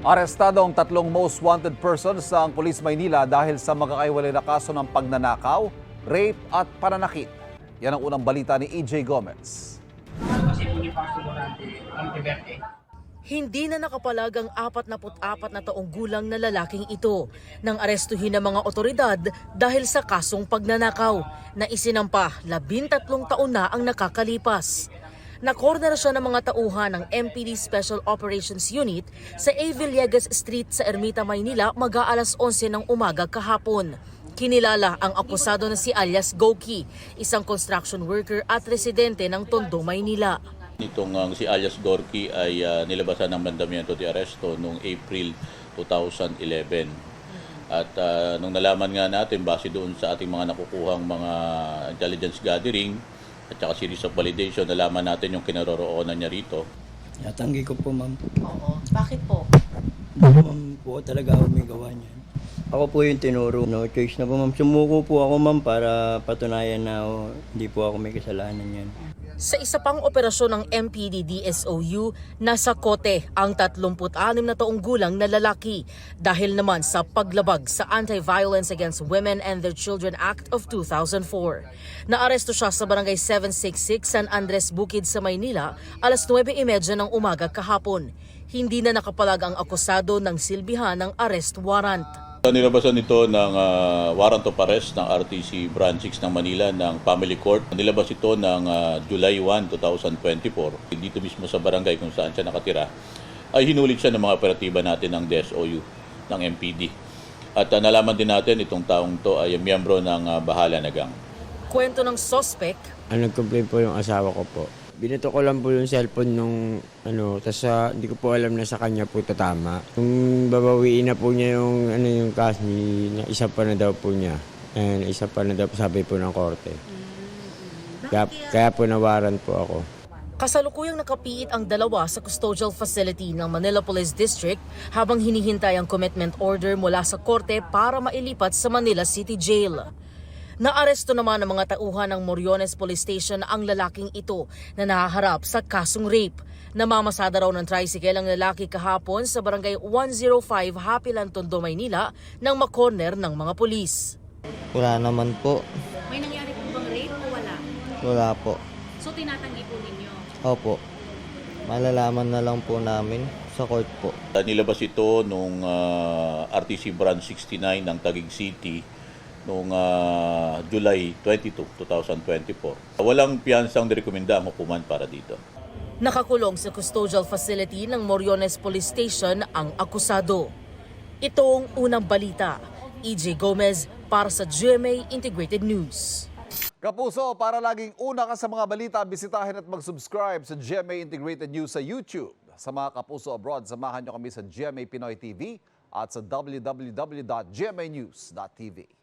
Arestado ang tatlong most wanted persons ng Police Maynila dahil sa magkakaiwalay na kaso ng pagnanakaw, rape at pananakit. Yan ang unang balita ni EJ Gomez. Hindi na nakapalag ang 44 na taong gulang na lalaking ito nang arestuhin ng mga otoridad dahil sa kasong pagnanakaw na isinampa 13 taon na ang nakakalipas. Nakorner siya ng mga tauhan ng MPD Special Operations Unit sa A. Villegas Street sa Ermita, Maynila mag-aalas 11 ng umaga kahapon. Kinilala ang akusado na si alias Goki, isang construction worker at residente ng Tondo, Maynila. Itong si alias Gorky ay nilabasan ng mandamiento de aresto noong April 2011. At nung nalaman nga natin, base doon sa ating mga nakukuhang mga intelligence gathering at saka series of validation, nalaman natin yung kinaroroonan niya rito. Natanggi ko po, ma'am. Oo, bakit po? Ma'am po talaga ako may gawa niyan. Ako po yung tinuro. No choice na po, ma'am. Sumuko po ako, ma'am, para patunayan na hindi po ako may kasalanan yan. Sa isa pang operasyon ng MPD DSOU, nasa kote ang 36 na taong gulang na lalaki dahil naman sa paglabag sa Anti-Violence Against Women and Their Children Act of 2004. Naaresto siya sa barangay 766 San Andres Bukid sa Maynila alas 9:30 ng umaga kahapon. Hindi na nakapalag ang akusado ng silbihan ng arrest warrant. Nilabasan ito ng warrant of arrest ng RTC Branch 6 ng Manila ng Family Court. Nilabas ito ng July 1, 2024. Dito mismo sa barangay kung saan siya nakatira ay hinulit siya ng mga operatiba natin ng DSOU, ng MPD. At nalaman din natin itong taong to ay miyembro ng Bahala na Gang. Kwento ng suspect, Nag-complain po yung asawa ko po. Binato ko lang po yung cellphone nung tapos hindi ko po alam na sa kanya po tatama. Kung babawiin na po niya yung yung cash na isa pa na daw po niya. And isa pa na daw po sabi po ng korte. Kaya po nawaran po ako. kasalukuyang nakapiit ang dalawa sa custodial facility ng Manila Police District habang hinihintay ang commitment order mula sa korte para mailipat sa Manila City Jail. Naaresto naman ng mga tauhan ng Moriones Police Station ang lalaking ito na nahaharap sa kasong rape. Namamasada raw ng tricycle ang lalaki kahapon sa barangay 105 Hapilan, Tondo, Maynila nang makorner ng mga pulis. Wala naman po. May nangyari po bang rape o wala? Wala po. So tinatanggi po ninyo? Opo. Malalaman na lang po namin sa court po. Nilabas ito nung RTC Branch 69 ng Taguig City noong July 22, 2024. Walang piyansang direkomenda ang hukuman para dito. Nakakulong sa custodial facility ng Moriones Police Station ang akusado. Ito ang unang balita. EJ Gomez para sa GMA Integrated News. Kapuso, para laging una ka sa mga balita, bisitahin at mag-subscribe sa GMA Integrated News sa YouTube. Sa mga kapuso abroad, samahan nyo kami sa GMA Pinoy TV at sa www.gmanews.tv.